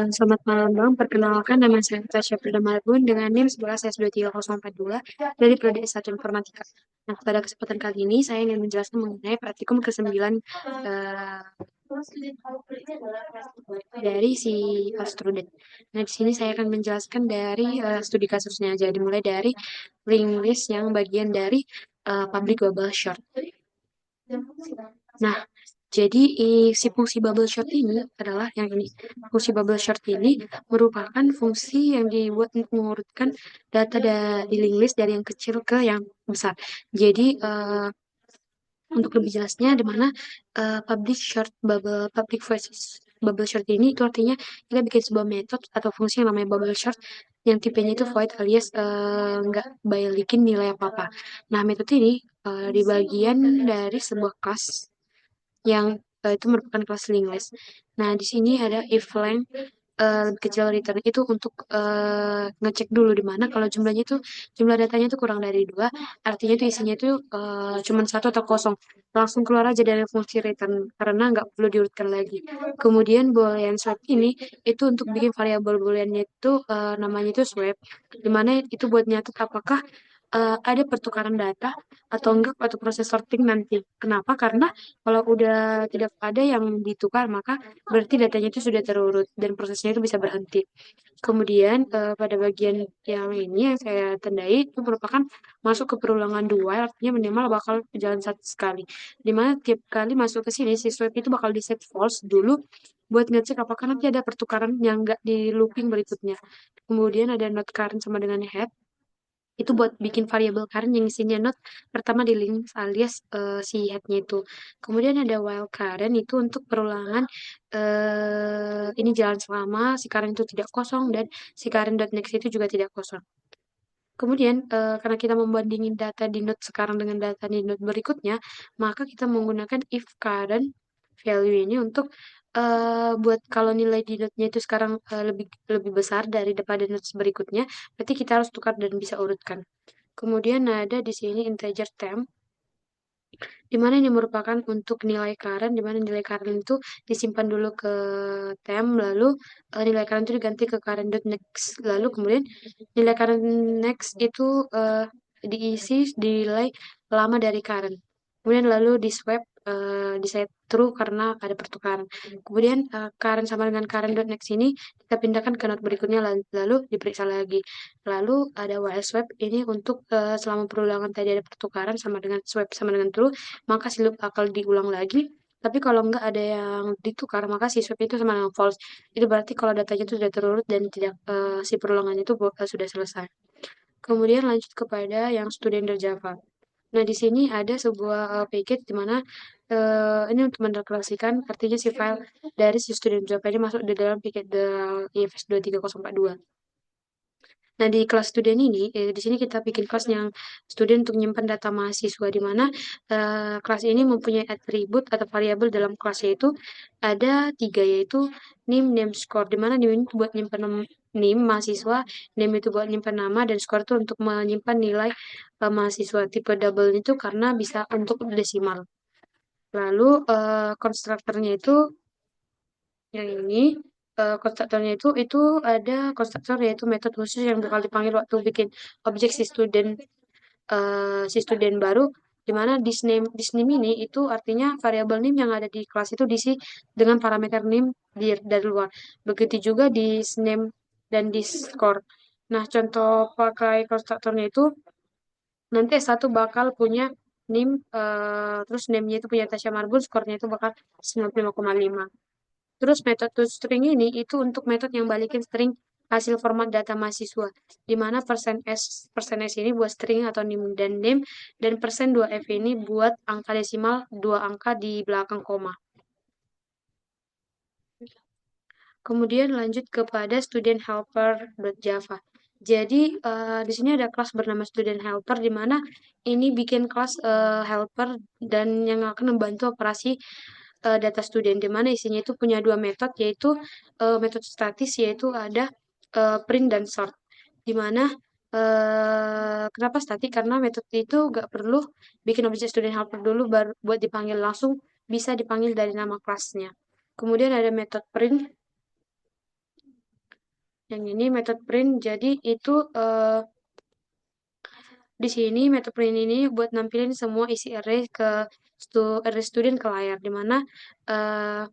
Selamat malam Bang, perkenalkan nama saya Tasya Firda Marbun dengan NIM 11S23042 dari Prodi S1 Informatika. Nah, pada kesempatan kali ini saya ingin menjelaskan mengenai praktikum ke-9 eh, dari si student. Nah, di sini saya akan menjelaskan dari studi kasusnya, jadi mulai dari link list yang bagian dari public bubble short. Nah, jadi si fungsi bubble short ini adalah yang ini. Fungsi bubble short ini merupakan fungsi yang dibuat untuk mengurutkan data di link list dari yang kecil ke yang besar. Jadi untuk lebih jelasnya, di mana public voice bubble short ini itu artinya kita bikin sebuah metode atau fungsi yang namanya bubble short yang tipenya itu void alias nggak balikin nilai apa-apa. Nah, metode ini di bagian dari sebuah kelas yang itu merupakan kelas linked list. Nah, di sini ada if length lebih kecil return itu untuk ngecek dulu di mana kalau jumlahnya itu jumlah datanya itu kurang dari 2, artinya itu isinya itu cuma satu atau kosong. Langsung keluar aja dari fungsi return karena nggak perlu diurutkan lagi. Kemudian boolean swap ini itu untuk bikin variabel booleannya itu namanya itu swap, di mana itu buat nyatet apakah ada pertukaran data atau enggak atau proses sorting nanti. Kenapa? Karena kalau udah tidak ada yang ditukar, maka berarti datanya itu sudah terurut dan prosesnya itu bisa berhenti. Kemudian pada bagian yang ini yang saya tandai itu merupakan masuk ke perulangan dua, artinya minimal bakal berjalan satu sekali. Dimana tiap kali masuk ke sini, si swipe itu bakal di set false dulu buat ngecek apakah nanti ada pertukaran yang nggak di looping berikutnya. Kemudian ada not current sama dengan head itu buat bikin variabel current yang isinya not pertama di link alias si headnya itu. Kemudian ada while current itu untuk perulangan ini jalan selama si current itu tidak kosong dan si current.next itu juga tidak kosong. Kemudian karena kita membandingin data di node sekarang dengan data di node berikutnya, maka kita menggunakan if current value ini untuk buat kalau nilai di node-nya itu sekarang lebih lebih besar daripada node berikutnya, berarti kita harus tukar dan bisa urutkan. Kemudian ada di sini integer temp, di mana ini merupakan untuk nilai current, di mana nilai current itu disimpan dulu ke temp, lalu nilai current itu diganti ke current.next, lalu kemudian nilai current next itu diisi nilai lama dari current. Kemudian lalu di swap di set true karena ada pertukaran. Kemudian current sama dengan current.next ini kita pindahkan ke node berikutnya lalu diperiksa lagi. Lalu ada while swap ini untuk selama perulangan tadi ada pertukaran sama dengan swap sama dengan true, maka si loop bakal diulang lagi. Tapi kalau nggak ada yang ditukar, maka si swap itu sama dengan false. Itu berarti kalau datanya itu sudah terurut dan tidak si perulangan itu sudah selesai. Kemudian lanjut kepada yang student Java. Nah, di sini ada sebuah package di mana ini untuk mendeklarasikan artinya si file dari si student Java ini masuk di dalam package the IFS 23042. Nah, di kelas student ini, di sini kita bikin kelas yang student untuk menyimpan data mahasiswa, di mana kelas ini mempunyai atribut atau variabel dalam kelasnya itu ada 3, yaitu name score, di mana name itu buat menyimpan name mahasiswa, name itu buat menyimpan nama, dan score itu untuk menyimpan nilai mahasiswa. Tipe double itu karena bisa untuk desimal. Lalu konstruktornya itu yang ini konstruktornya itu ada konstruktor yaitu metode khusus yang bakal dipanggil waktu bikin objek si student baru, di mana this name ini itu artinya variabel name yang ada di kelas itu diisi dengan parameter name dari luar. Begitu juga di name dan di score. Nah, contoh pakai konstruktornya itu nanti S1 bakal punya name terus name-nya itu punya Tasya Marbun, skornya itu bakal 95,5. Terus metode string ini itu untuk metode yang balikin string hasil format data mahasiswa, di mana persen S ini buat string atau name, dan persen 2F ini buat angka desimal 2 angka di belakang koma. Kemudian lanjut kepada student helper Java. Jadi di sini ada kelas bernama student helper, di mana ini bikin kelas helper dan yang akan membantu operasi data student, di mana isinya itu punya dua metode, yaitu metode statis, yaitu ada print dan sort, di mana kenapa statik, karena metode itu nggak perlu bikin objek student helper dulu baru buat dipanggil, langsung bisa dipanggil dari nama kelasnya. Kemudian ada metode print, yang ini metode print, jadi itu di sini metode print ini buat nampilin semua isi array ke array student ke layar, eh,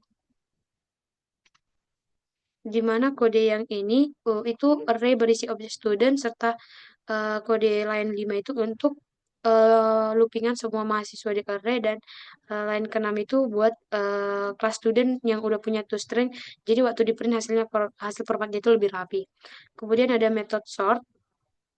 di mana kode yang ini itu array berisi objek student serta kode line 5 itu untuk loopingan semua mahasiswa di array, dan line ke-6 itu buat kelas student yang udah punya toString. Jadi waktu di print hasil formatnya itu lebih rapi. Kemudian ada metode sort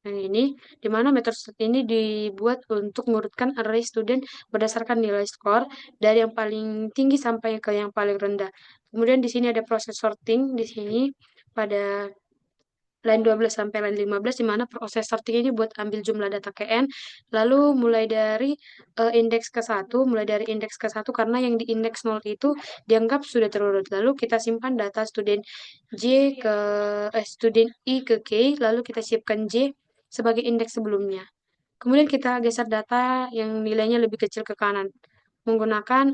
yang ini, di mana metode sort ini dibuat untuk mengurutkan array student berdasarkan nilai skor dari yang paling tinggi sampai ke yang paling rendah. Kemudian di sini ada proses sorting di sini pada line 12 sampai line 15, di mana proses sorting ini buat ambil jumlah data KN, lalu mulai dari indeks ke satu karena yang di indeks 0 itu dianggap sudah terurut. Lalu kita simpan data student J ke student I ke K, lalu kita siapkan J sebagai indeks sebelumnya. Kemudian kita geser data yang nilainya lebih kecil ke kanan menggunakan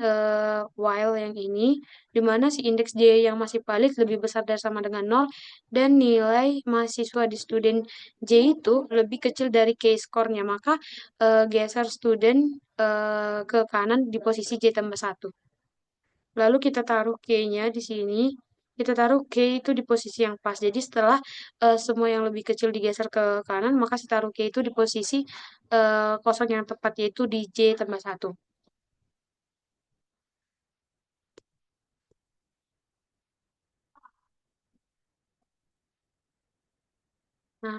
while yang ini, di mana si indeks J yang masih valid lebih besar dari sama dengan 0, dan nilai mahasiswa di student J itu lebih kecil dari K-score-nya, maka geser student ke kanan di posisi J tambah 1. Lalu kita taruh K-nya di sini. Kita taruh K itu di posisi yang pas. Jadi setelah semua yang lebih kecil digeser ke kanan, maka si taruh K itu di posisi kosong yang tepat, yaitu di J tambah 1. Nah,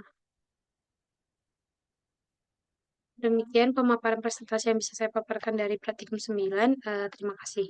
demikian pemaparan presentasi yang bisa saya paparkan dari Praktikum 9. Terima kasih.